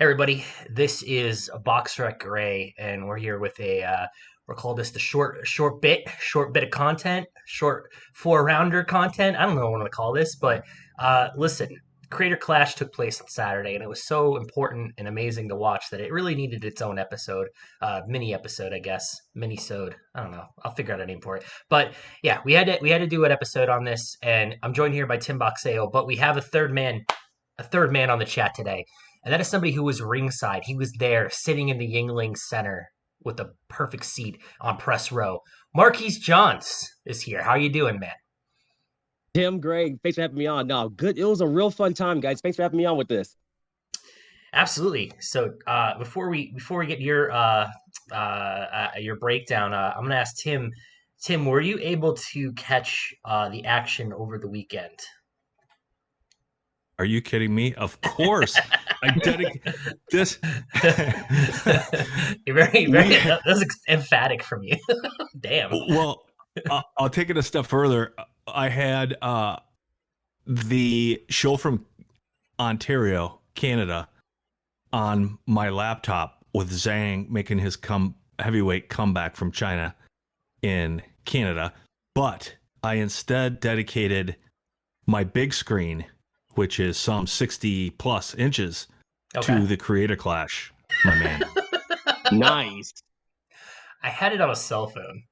Everybody, this is Boxrec Gray, and we're here with we're called this the short bit of content, short 4 rounder content. I don't know what to call this, but listen, Creator Clash took place on Saturday, and it was so important and amazing to watch that it really needed its own episode, mini episode, I guess, Minisode. I don't know. I'll figure out a name for it. But yeah, we had to do an episode on this, and I'm joined here by Tim Boxeo, but we have a third man on the chat today. And that is somebody who was ringside. He was there sitting in the Yingling Center with a perfect seat on press row. Marquis Johns is here. How are you doing, man? Tim, Greg, thanks for having me on. No, good. It was a real fun time, guys. Thanks for having me on with this. Absolutely. So before we get your breakdown, I'm gonna ask Tim. Tim, were you able to catch the action over the weekend? Are you kidding me? Of course. I dedicate this. You're very, very. That was emphatic from you. Damn. Well, I'll take it a step further. I had the show from Ontario, Canada, on my laptop with Zhang making his heavyweight comeback from China in Canada, but I instead dedicated my big screen, which is some 60 plus inches, to the Creator Clash, my man. Nice. I had it on a cell phone,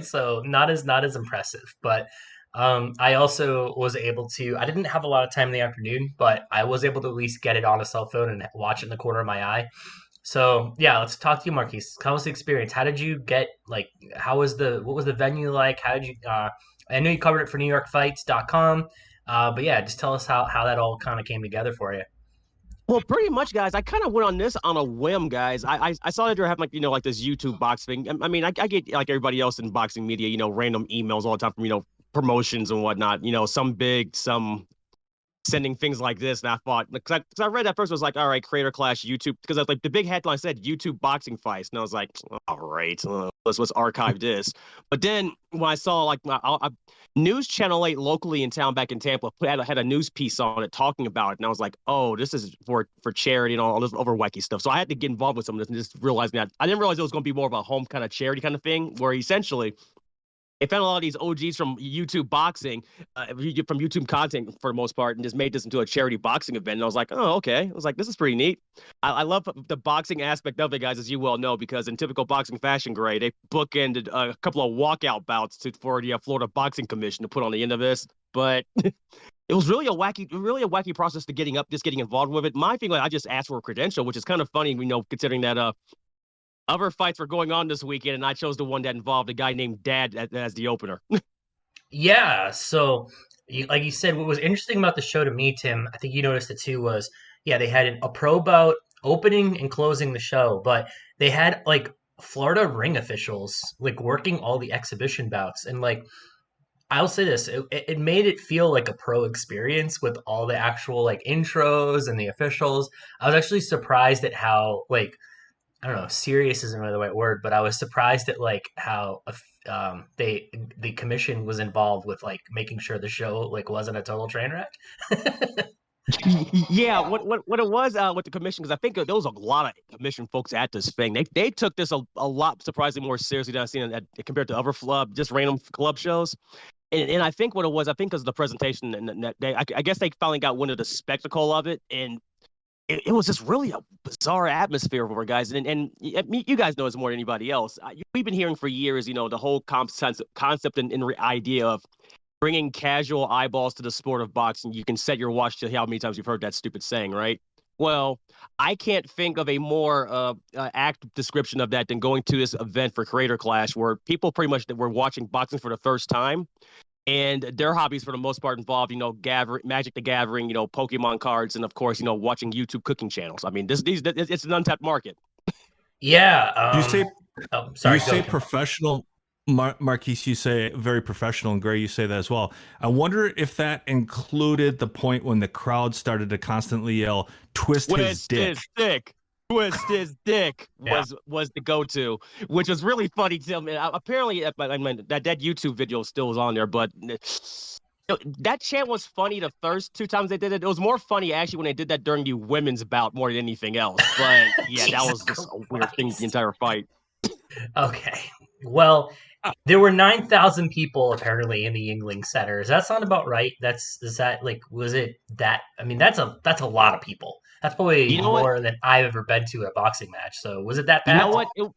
so not as impressive. But I also was able to. I didn't have a lot of time in the afternoon, but I was able to at least get it on a cell phone and watch it in the corner of my eye. So yeah, let's talk to you, Marquis. How was the experience? How did you get what was the venue like? How did you? I know you covered it for NewYorkFights.com. But yeah, just tell us how that all kind of came together for you. Well, pretty much, guys. I kind of went on this on a whim, guys. I saw that you're having like this YouTube box thing. I mean, I get like everybody else in boxing media, random emails all the time from promotions and whatnot. Some big, some sending things like this, and I thought, because I read that first, I was like, all right, Creator Clash YouTube, because I was like, the big headline said YouTube boxing fights, and I was like, all right, let's archive this. But then when I saw like News Channel 8 locally in town back in Tampa had a news piece on it talking about it, and I was like, oh, this is for charity and all this over wacky stuff. So I had to get involved with some of this and just realizing that I didn't realize it was going to be more of a home kind of charity kind of thing, where essentially they found a lot of these OGs from YouTube boxing, from YouTube content for the most part, and just made this into a charity boxing event. And I was like, oh, okay. I was like, this is pretty neat. I love the boxing aspect of it, guys, as you well know, because in typical boxing fashion, Gray, they bookended a couple of walkout bouts for the Florida Boxing Commission to put on the end of this. But it was really a wacky process to getting involved with it. My thing, I just asked for a credential, which is kind of funny, considering that other fights were going on this weekend, and I chose the one that involved a guy named Dad as the opener. Yeah, so like you said, what was interesting about the show to me, Tim, I think you noticed it too, was they had a pro bout opening and closing the show, but they had like Florida ring officials like working all the exhibition bouts, and like I'll say this, it made it feel like a pro experience with all the actual like intros and the officials. I was actually surprised at how like I don't know, serious isn't really the right word, but I was surprised at like how the commission was involved with like making sure the show like wasn't a total train wreck. Yeah, what it was with the commission, because I think there was a lot of commission folks at this thing. They took this a lot surprisingly more seriously than I've seen it compared to other just random club shows. And I think what it was, I think because of the presentation, and I guess they finally got wind of the spectacle of it, and it was just really a bizarre atmosphere over, guys. And you guys know this more than anybody else. We've been hearing for years, the whole concept and idea of bringing casual eyeballs to the sport of boxing. You can set your watch to how many times you've heard that stupid saying, right? Well, I can't think of a more apt description of that than going to this event for Creator Clash, where people pretty much that were watching boxing for the first time. And their hobbies, for the most part, involve, Magic the Gathering, Pokemon cards, and of course, watching YouTube cooking channels. I mean, it's an untapped market. Yeah. You say, sorry. You say professional, Marquis. You say very professional, and Gray, you say that as well. I wonder if that included the point when the crowd started to constantly yell, "Twist his dick." Twist his dick was the go-to, which was really funny to me. Apparently, that YouTube video still is on there, but That chant was funny the first 2 times they did it. It was more funny actually when they did that during the women's bout more than anything else. But yeah, that was just a weird thing the entire fight. Okay. Well, there were 9,000 people apparently in the Yingling Center. Does that sound about right? Is that like, was it that? I mean, that's a lot of people. That's probably You know what? more than I've ever been to a boxing match. So was it that You know packed? what?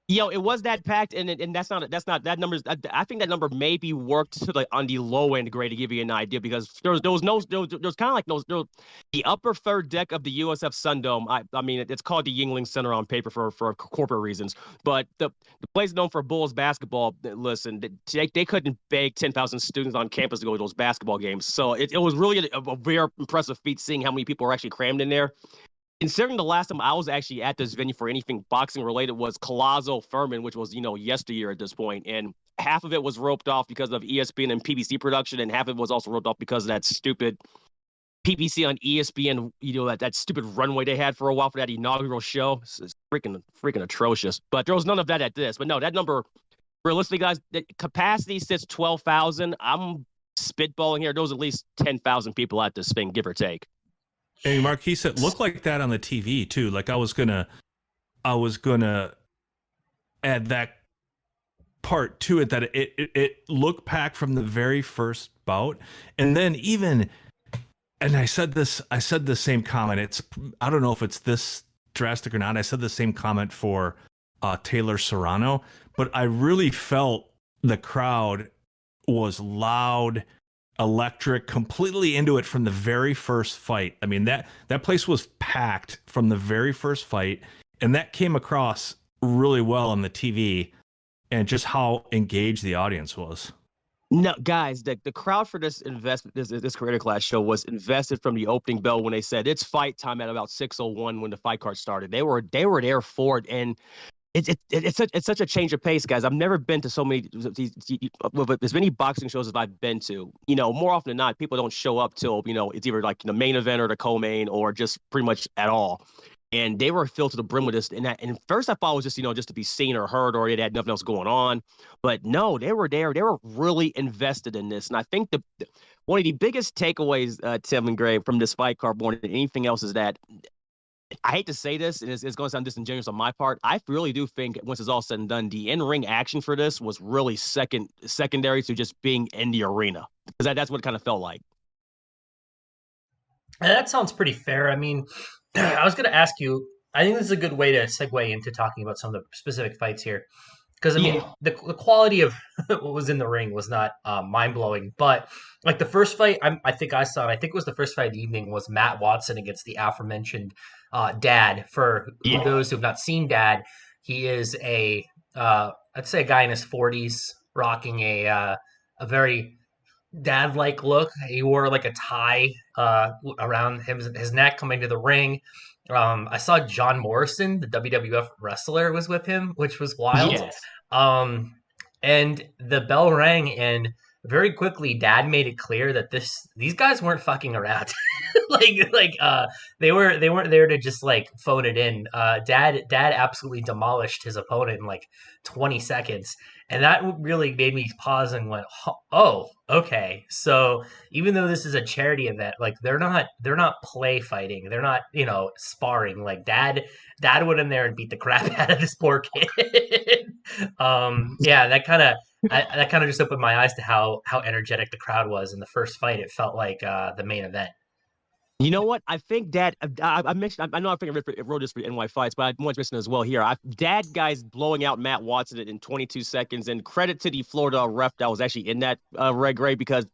It was that packed, and that's not that number's. I think that number may be worked to like on the low end grade to give you an idea because there was kind of like the upper third deck of the USF Sundome. I mean it's called the Yingling Center on paper for corporate reasons, but the place known for Bulls basketball. Listen, they couldn't beg 10,000 students on campus to go to those basketball games, so it was really a very impressive feat seeing how many people were actually crammed in there. Considering the last time I was actually at this venue for anything boxing related was Colozo Furman, which was, yesteryear at this point. And half of it was roped off because of ESPN and PBC production, and half of it was also roped off because of that stupid PBC on ESPN, that stupid runway they had for a while for that inaugural show. It's freaking atrocious. But there was none of that at this. But no, that number, realistically, guys, the capacity sits 12,000. I'm spitballing here. There was at least 10,000 people at this thing, give or take. Hey, Marquis, it looked like that on the TV too. Like I was gonna add that part to it, that it looked packed from the very first bout, and then and I said the same comment. I don't know if it's this drastic or not. I said the same comment for Taylor Serrano, but I really felt the crowd was loud, electric, completely into it from the very first fight. I mean, that place was packed from the very first fight, and that came across really well on the TV, and just how engaged the audience was. No, guys, the crowd for this creator class show was invested from the opening bell when they said it's fight time at about 6:01 when the fight card started. They were there for it, and it's such a change of pace, guys. I've never been to so many as many boxing shows as I've been to. More often than not, people don't show up till it's either like the main event or the co-main or just pretty much at all. And they were filled to the brim with this. And first I thought it was just just to be seen or heard, or it had nothing else going on. But no, they were there. They were really invested in this. And I think one of the biggest takeaways, Tim and Gray, from this fight card more than anything else is that, I hate to say this, and it's going to sound disingenuous on my part, I really do think once it's all said and done, the in-ring action for this was really secondary to just being in the arena. Because that's what it kind of felt like. That sounds pretty fair. I mean, I was going to ask you, I think this is a good way to segue into talking about some of the specific fights here. Because, I mean, the quality of what was in the ring was not mind-blowing. But, like, the first fight I think it was the first fight of the evening, was Matt Watson against the aforementioned Dad. For those who have not seen Dad, he is I'd say a guy in his 40s rocking a very dad-like look. He wore, like, a tie around his neck coming to the ring. I saw John Morrison, the WWF wrestler, was with him, which was wild. Yes. And the bell rang, and very quickly, Dad made it clear that these guys weren't fucking around. They weren't there to just like phone it in. Dad absolutely demolished his opponent in like 20 seconds. And that really made me pause and went, oh, okay. So even though this is a charity event, like they're not play fighting. They're not, sparring. Like Dad went in there and beat the crap out of this poor kid. That kind of just opened my eyes to how energetic the crowd was in the first fight. It felt like the main event. You know what? I think Dad, I mentioned, I know I think I wrote this for NY Fights, but I want to mention as well here. Dad guys blowing out Matt Watson in 22 seconds, and credit to the Florida ref that was actually in that red gray, because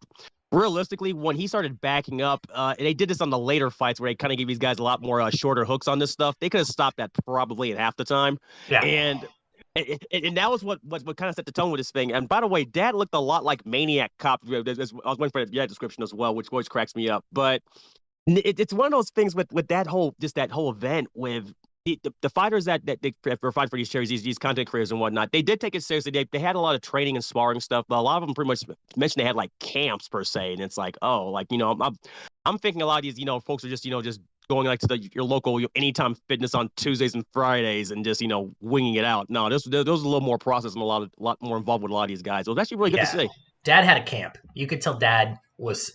realistically, when he started backing up, they did this on the later fights where they kind of gave these guys a lot more shorter hooks on this stuff. They could have stopped that probably at half the time. Yeah. And that was what kind of set the tone with this thing. And by the way, Dad looked a lot like Maniac Cop. I was waiting for that description as well, which always cracks me up. But it's one of those things with that whole event with the fighters that they were fighting for these charities, these content creators and whatnot. They did take it seriously. They had a lot of training and sparring stuff, but a lot of them pretty much mentioned they had like camps per se. And it's like, oh, like I'm thinking a lot of these folks are just just going like to your local Anytime Fitness on Tuesdays and Fridays and just winging it out. No, there's a little more process and a lot more involved with a lot of these guys. So it was actually really good to see. Dad had a camp. You could tell Dad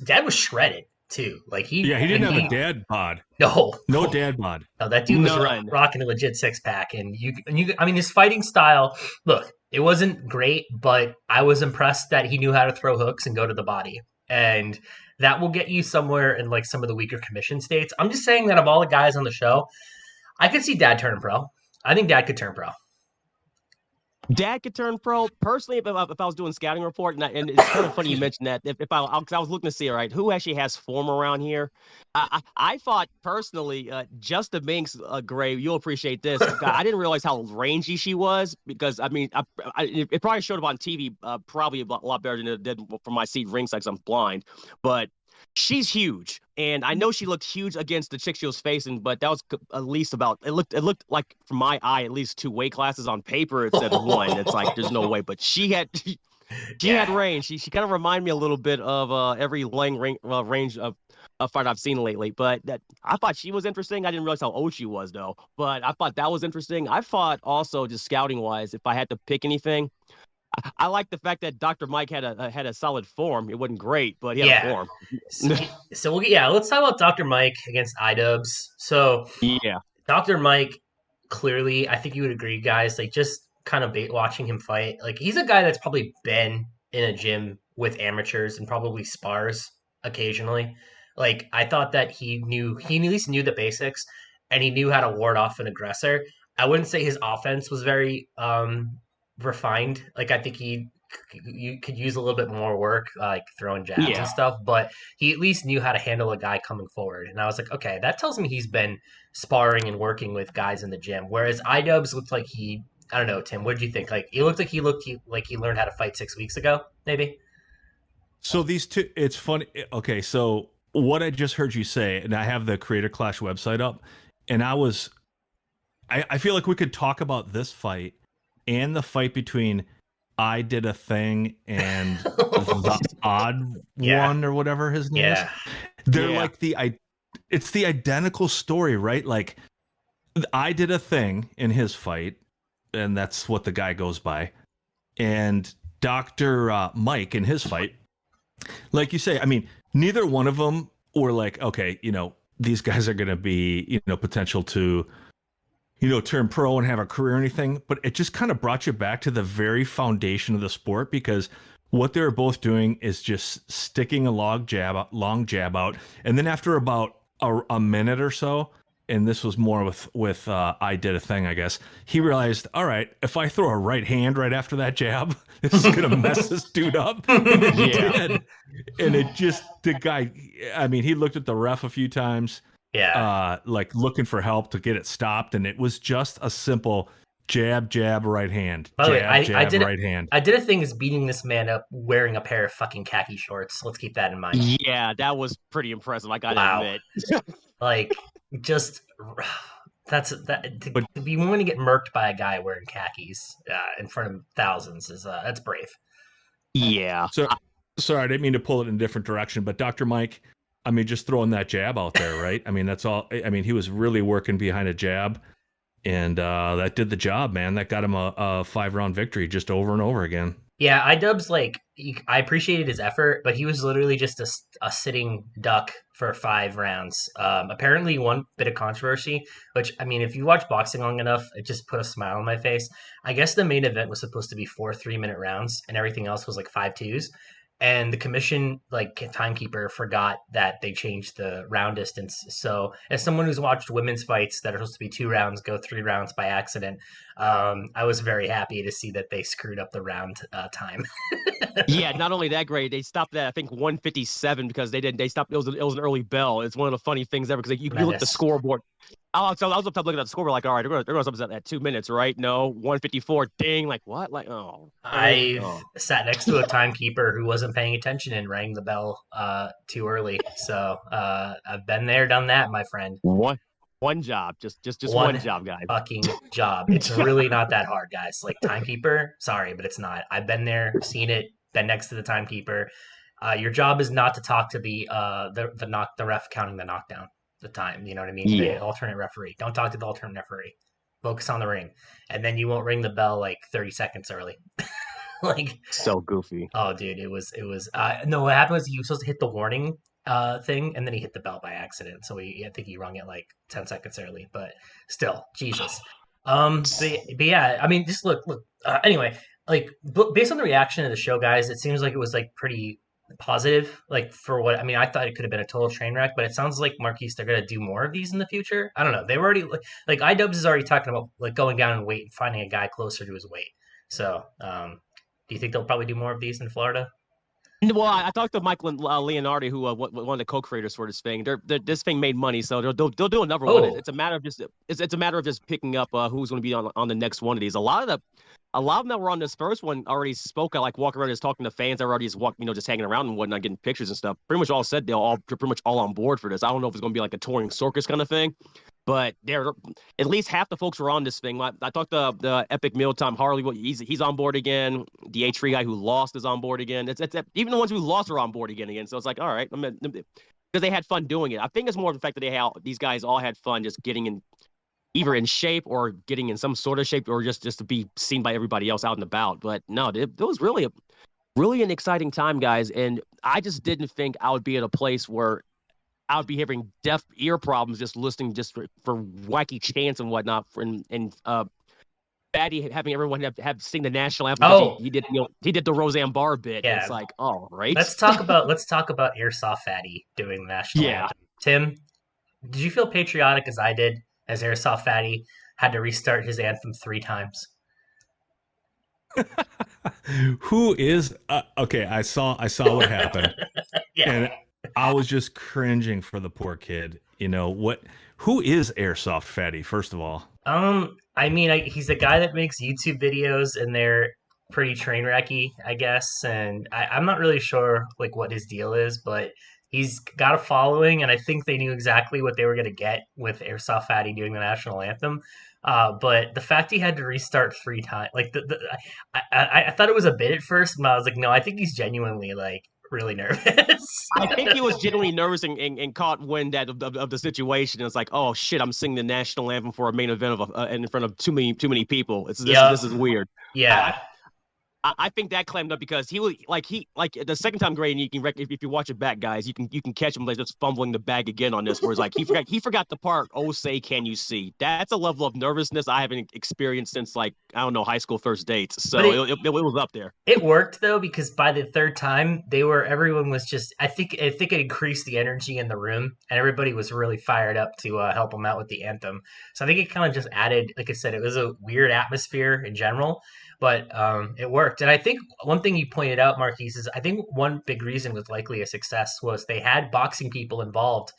Dad was shredded too. Like he didn't have a dad bod. No dad bod. No, that dude was rocking a legit 6-pack, and I mean, his fighting style. Look, it wasn't great, but I was impressed that he knew how to throw hooks and go to the body, and that will get you somewhere in like some of the weaker commission states. I'm just saying that of all the guys on the show, I could see Dad turning pro. I think Dad could turn pro. Dad could turn pro. Personally, if I was doing scouting report, and it's kind of funny you mentioned that. If I was looking to see, all right, who actually has form around here? I thought personally, Justaminx, Gray, you'll appreciate this. I didn't realize how rangy she was because I mean, it probably showed up on TV, probably a lot better than it did from my seat ringside because I'm blind, but. She's huge, and I know she looked huge against the chick she was facing, but that was at least about it looked like from my eye at least 2 weight classes. On paper it said 1. It's like there's no way, but she had range. She kind of reminded me a little bit of every range of a fight I've seen lately. But I thought she was interesting. I didn't realize how old she was though, but I thought that was interesting. I thought also just scouting wise, if I had to pick anything. I like the fact that Dr. Mike had a solid form. It wasn't great, but he had a form. Let's talk about Dr. Mike against iDubbbz. So Dr. Mike, clearly, I think you would agree, guys, like just kind of watching him fight. Like he's a guy that's probably been in a gym with amateurs and probably spars occasionally. Like I thought that he at least knew the basics and he knew how to ward off an aggressor. I wouldn't say his offense was very refined. Like I think you could use a little bit more work, like throwing jabs and stuff, but he at least knew how to handle a guy coming forward. And I was like, okay, that tells me he's been sparring and working with guys in the gym. Whereas iDubbbz looked like I don't know, Tim, what did you think? Like he looked like he learned how to fight 6 weeks ago, maybe. So these two, it's funny. Okay, so what I just heard you say, and I have the Creator Clash website up, and I feel like we could talk about this fight and the fight between I Did a Thing and the Odd One or whatever his name is. They're like it's the identical story, right? Like I Did a Thing in his fight, and that's what the guy goes by. And Dr. Mike in his fight, like you say, I mean, neither one of them were like, okay, these guys are going to be, potential to turn pro and have a career or anything, but it just kind of brought you back to the very foundation of the sport because what they were both doing is just sticking a long jab out. And then after about a minute or so, and this was more with I Did a Thing, I guess, he realized, all right, if I throw a right hand right after that jab, this is going to mess this dude up. And it did. And it just, the guy, I mean, he looked at the ref a few times. Like looking for help to get it stopped, and it was just a simple jab, right hand. By the way, right hand. I Did a Thing is beating this man up wearing a pair of fucking khaki shorts. Let's keep that in mind. Yeah, that was pretty impressive. I gotta admit. Like, just to be willing to get murked by a guy wearing khakis in front of thousands is that's brave. Yeah. So sorry, I didn't mean to pull it in a different direction, but Dr. Mike, I mean, just throwing that jab out there, right? I mean, that's all. I mean, he was really working behind a jab, and that did the job, man. That got him a 5-round victory just over and over again. Yeah, iDubbbz, I appreciated his effort, but he was literally just a sitting duck for 5 rounds. Apparently, one bit of controversy, which, I mean, if you watch boxing long enough, it just put a smile on my face. I guess the main event was supposed to be 4 3-minute rounds, and everything else was like 5-2s. And the commission, timekeeper, forgot that they changed the round distance. So, as someone who's watched women's fights that are supposed to be 2 rounds go 3 rounds by accident, I was very happy to see that they screwed up the round time. Yeah, not only that, great, they stopped at I think 157 because they stopped. It was an early bell. It's one of the funny things ever because you look at the scoreboard. I was up top looking at the scoreboard like, all right, they're going to stop at 2 minutes, right? No, 154. Ding, like what? Like I sat next to a timekeeper who wasn't paying attention and rang the bell too early. So I've been there, done that, my friend. One job, just one job, guys. Fucking job. It's really not that hard, guys. Like timekeeper, sorry, but it's not. I've been there, seen it, been next to the timekeeper. Your job is not to talk to the ref counting the knockdown. The time, you know what I mean? Yeah. The alternate referee. Don't talk to the alternate referee. Focus on the ring. And then you won't ring the bell 30 seconds early. Like, So goofy. oh, dude, it was no. What happened was he was supposed to hit the warning thing, and then he hit the bell by accident. So I think he rung it like 10 seconds early. But still, Jesus. But yeah, I mean, just look. Anyway, like based on the reaction of the show, guys, it seems like it was like pretty positive. Like for what I mean, I thought it could have been a total train wreck, but it sounds like Marquise they're gonna do more of these in the future. I don't know. They were already like iDubbbz is already talking about like going down and weight and finding a guy closer to his weight. So, do you think they'll probably do more of these in Florida? Well, I talked to Michael Leonardi, who one of the co-creators for this thing. This thing made money, so they'll do another one. Oh, It's a matter of just it's a matter of just picking up who's going to be on the next one of these. A lot of them that were on this first one already spoke. I like walking around just talking to fans. I already just hanging around and whatnot, getting pictures and stuff. Pretty much all said they're pretty much all on board for this. I don't know if it's going to be like a touring circus kind of thing, but they're at least half the folks were on this thing. I talked to the Epic Mealtime Harley. He's on board again. The H3 guy who lost is on board again. It's even the ones who lost are on board again. So it's like, all right, because they had fun doing it. I think it's more of the fact that these guys all had fun just getting in either in shape or getting in some sort of shape or just to be seen by everybody else out and about. But no, it was really an exciting time, guys. And I just didn't think I would be at a place where I would be having deaf ear problems just listening just for wacky chants and whatnot. And Fatty having everyone have sing the national anthem because oh, he did the Roseanne Barr bit. And yeah. it's like, all right. Let's talk about Airsoftfatty doing the national Yeah. anthem. Tim, did you feel patriotic as I did as Airsoftfatty had to restart his anthem 3 times? Who is okay? I saw what happened, Yeah. and I was just cringing for the poor kid. You know what? Who is Airsoftfatty? First of all, I mean, he's a guy that makes YouTube videos, and they're pretty train wrecky, I guess. And I'm not really sure like what his deal is, but he's got a following, and I think they knew exactly what they were gonna get with Airsoftfatty doing the national anthem. But the fact he had to restart 3 times, like I thought it was a bit at first, but I was like, no, I think he's genuinely like really nervous. I think he was genuinely nervous and caught wind of the situation. It's like, oh shit, I'm singing the national anthem for a main event of in front of too many people. This is weird. Yeah. I think that clammed up because he was like the second time grade, and you can if you watch it back, guys, you can catch him like just fumbling the bag again on this, where it's like he forgot the part, oh say can you see? That's a level of nervousness I haven't experienced since like I don't know, high school first dates. So it was up there. It worked though because by the third time everyone was just I think it increased the energy in the room and everybody was really fired up to help him out with the anthem. So I think it kind of just added, like I said, it was a weird atmosphere in general. But it worked. And I think one thing you pointed out, Marquise, is I think one big reason was likely a success was they had boxing people involved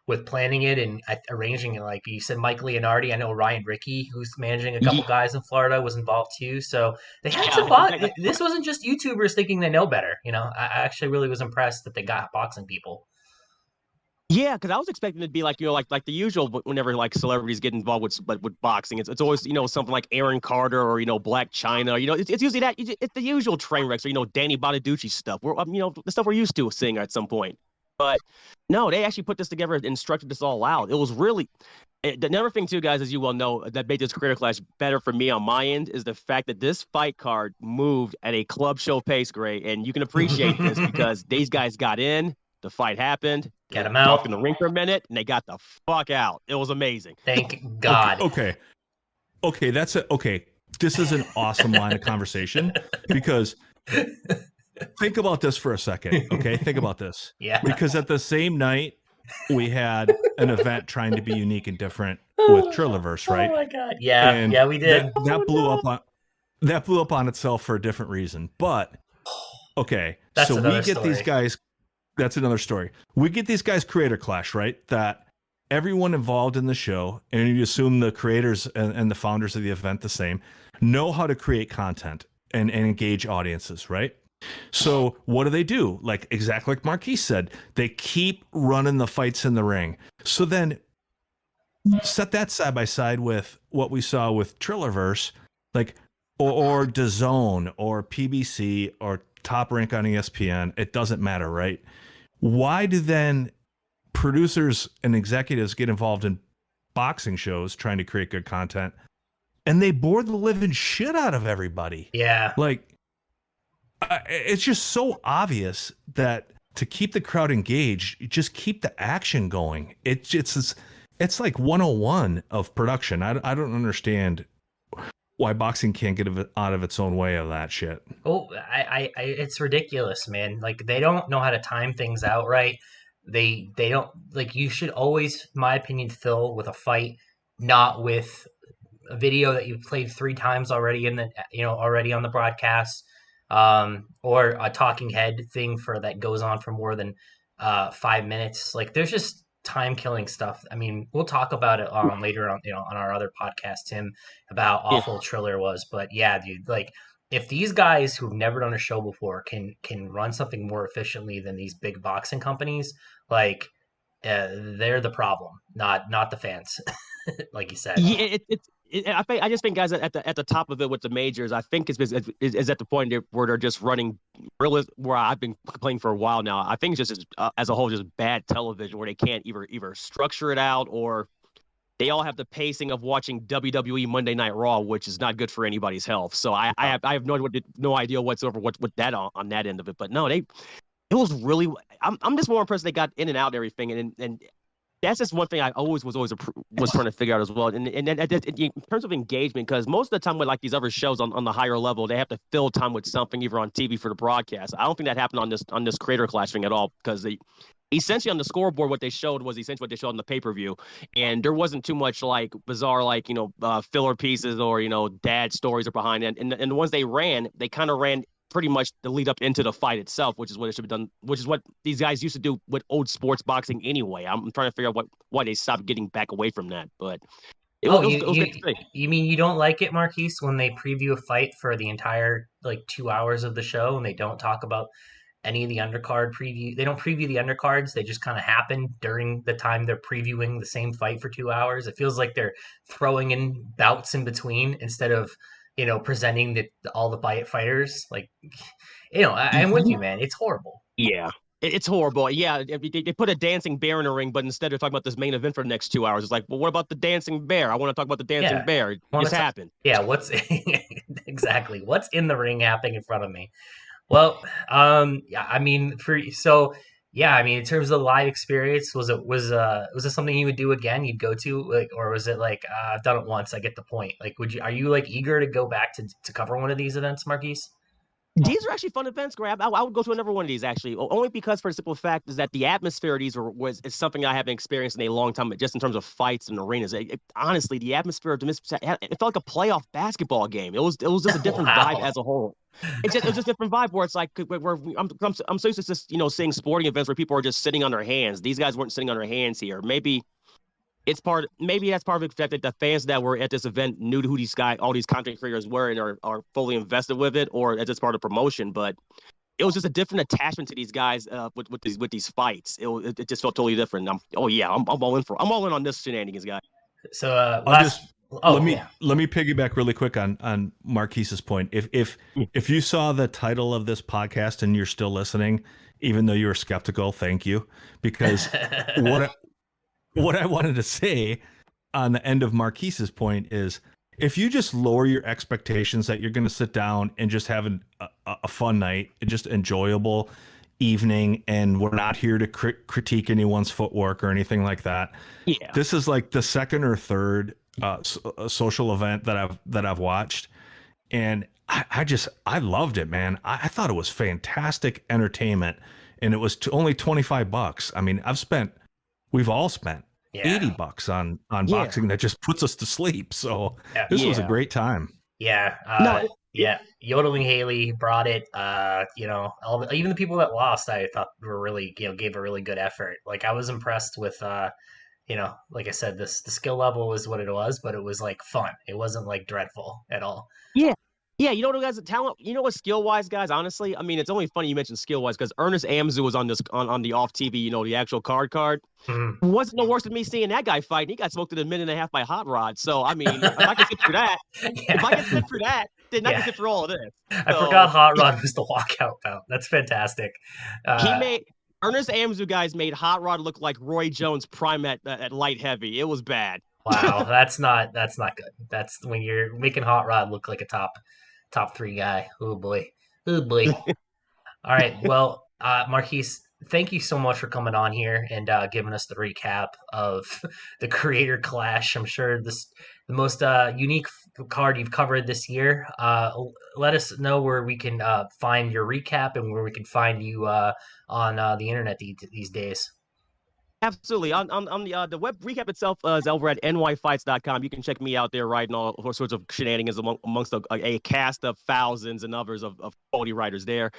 with planning it and arranging it. Like you said, Mike Leonardi, I know Ryan Rickey, who's managing a couple guys in Florida, was involved too. So they had some this wasn't just YouTubers thinking they know better. You know, I actually really was impressed that they got boxing people. Yeah, because I was expecting it to be like like the usual whenever like celebrities get involved with boxing, it's always something like Aaron Carter or Black China, it's usually that it's the usual train wrecks or Danny Bonaducci stuff. We're the stuff we're used to seeing at some point, but no, they actually put this together and structured this all out. It was really another thing too, guys, as you well know, that made this Creator Clash better for me on my end is the fact that this fight card moved at a club show pace, Gray, and you can appreciate this because these guys got in. The fight happened. Get them out. Walked in the ring for a minute, and they got the fuck out. It was amazing. Thank God. Okay. That's it. Okay, this is an awesome line of conversation because think about this for a second. Okay, think about this. Yeah. Because at the same night, we had an event trying to be unique and different with Trilliverse, right? Oh my God. Yeah. And yeah, we did. That blew up on itself for a different reason. But okay, so we get these guys. That's another story. We get these guys Creator Clash, right? That everyone involved in the show, and you assume the creators and the founders of the event the same, know how to create content and engage audiences, right? So what do? Like exactly like Marquis said, they keep running the fights in the ring. So then set that side by side with what we saw with Trilliverse, like or DAZN or PBC or Top Rank on ESPN. It doesn't matter, right? Why do then producers and executives get involved in boxing shows trying to create good content and they bore the living shit out of everybody? Yeah. Like, It's just so obvious that to keep the crowd engaged, you just keep the action going. It's like 101 of production. I don't understand why boxing can't get out of its own way of that shit. Oh, it's ridiculous, man. Like they don't know how to time things out right. They don't like. You should always, in my opinion, fill with a fight, not with a video that you've played 3 times already already on the broadcast, or a talking head thing for that goes on for more than 5 minutes. Like there's just time killing stuff. I mean, we'll talk about it later on, on our other podcast, Tim, about how Yeah. awful Triller was. But yeah, dude, like if these guys who've never done a show before can run something more efficiently than these big boxing companies, like they're the problem, not the fans, like you said. Yeah, I just think guys at the top of it with the majors, I think is at the point where they're just running really where I've been complaining for a while now. I think it's just as a whole just bad television where they can't either structure it out, or they all have the pacing of watching WWE Monday Night Raw, which is not good for anybody's health. So I have no idea whatsoever what that on that end of it. But no, it was really. I'm just more impressed they got in and out and everything, and that's just one thing I was trying to figure out as well. And in terms of engagement, because most of the time with like these other shows on the higher level, they have to fill time with something either on TV for the broadcast. I don't think that happened on this Creator Clash thing at all, because they essentially on the scoreboard what they showed was essentially what they showed on the pay-per-view, and there wasn't too much like bizarre like filler pieces or dad stories are behind it. And the ones they ran, they kind of ran pretty much the lead up into the fight itself, which is what it should be done, which is what these guys used to do with old sports boxing anyway. I'm trying to figure out why they stopped getting back away from that, but it was good to see. You mean you don't like it, Marquise, when they preview a fight for the entire like 2 hours of the show and they don't talk about any of the undercard preview? They don't preview the undercards. They just kind of happen during the time they're previewing the same fight for 2 hours. It feels like they're throwing in bouts in between instead of presenting all the fighters. Like, I'm with you, man. It's horrible. Yeah. It's horrible. Yeah, they put a dancing bear in a ring, but instead of talking about this main event for the next 2 hours, it's like, well, what about the dancing bear? I want to talk about the dancing bear. It just happened. Yeah, what's exactly what's in the ring happening in front of me? Well, yeah, I mean, in terms of the live experience, was this something you would do again? You'd go to, like, or was it like I've done it once, I get the point? Like, are you like eager to go back to cover one of these events, Marquise? These are actually fun events, Grab. I would go to another one of these actually, only because for the simple fact is that the atmosphere of these is something I haven't experienced in a long time. But just in terms of fights and arenas, honestly, the atmosphere of this, it felt like a playoff basketball game. It was just a different vibe as a whole. It was just a different vibe where it's like where I'm so used to just seeing sporting events where people are just sitting on their hands. These guys weren't sitting on their hands here. Maybe that's part of the fact that the fans that were at this event knew who all these content creators were and are fully invested with it, or it's just part of promotion. But it was just a different attachment to these guys with these fights. It just felt totally different. I'm all in on this shenanigans, guy. So let me piggyback really quick on Marquise's point. If you saw the title of this podcast and you're still listening, even though you were skeptical, thank you, because what I wanted to say on the end of Marquise's point is, if you just lower your expectations that you're going to sit down and just have a fun night, just enjoyable evening, and we're not here to critique anyone's footwork or anything like that. Yeah. This is like the second or third social event that I've watched, and I loved it, man. I thought it was fantastic entertainment, and it was only $25. I mean, we've all spent $80 on boxing that just puts us to sleep. So this was a great time. Yeah. Yodeling Haley brought it. Even the people that lost, I thought were really, gave a really good effort. Like, I was impressed with, like I said, the skill level was what it was, but it was like fun. It wasn't like dreadful at all. Yeah. Yeah, guys, the talent. What skill-wise, guys? Honestly, I mean, it's only funny you mentioned skill-wise because Ernest Amzu was on the off TV. The actual card. Mm-hmm. Wasn't no worse than me seeing that guy fight. He got smoked in a minute and a half by Hot Rod. So I mean, if I can sit through that, then I can sit through all of this. I forgot Hot Rod was the walkout bout. That's fantastic. Ernest Amzu guys made Hot Rod look like Roy Jones prime at light heavy. It was bad. Wow, that's not good. That's when you're making Hot Rod look like a top 3 guy. Oh boy. Oh boy. All right. Well, Marquise, thank you so much for coming on here and giving us the recap of the Creator Clash. I'm sure the most unique card you've covered this year. Let us know where we can find your recap and where we can find you on the internet these days. Absolutely. On the web recap itself is over at nyfights.com. You can check me out there writing all sorts of shenanigans amongst a cast of thousands and others of quality writers there.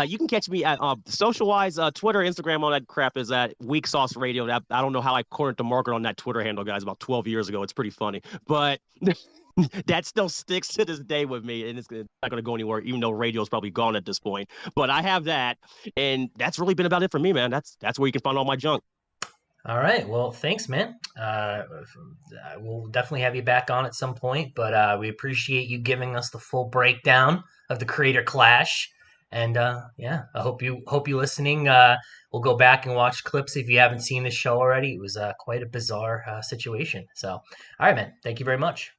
You can catch me at social wise, Twitter, Instagram, all that crap is at Weak Sauce Radio. I don't know how I cornered the market on that Twitter handle, guys, about 12 years ago. It's pretty funny. But that still sticks to this day with me, and it's not going to go anywhere, even though radio is probably gone at this point. But I have that, and that's really been about it for me, man. That's where you can find all my junk. All right. Well, thanks, man. We'll definitely have you back on at some point, but we appreciate you giving us the full breakdown of the Creator Clash. And yeah, I hope you listening. We'll go back and watch clips if you haven't seen the show already. It was quite a bizarre situation. So, all right, man. Thank you very much.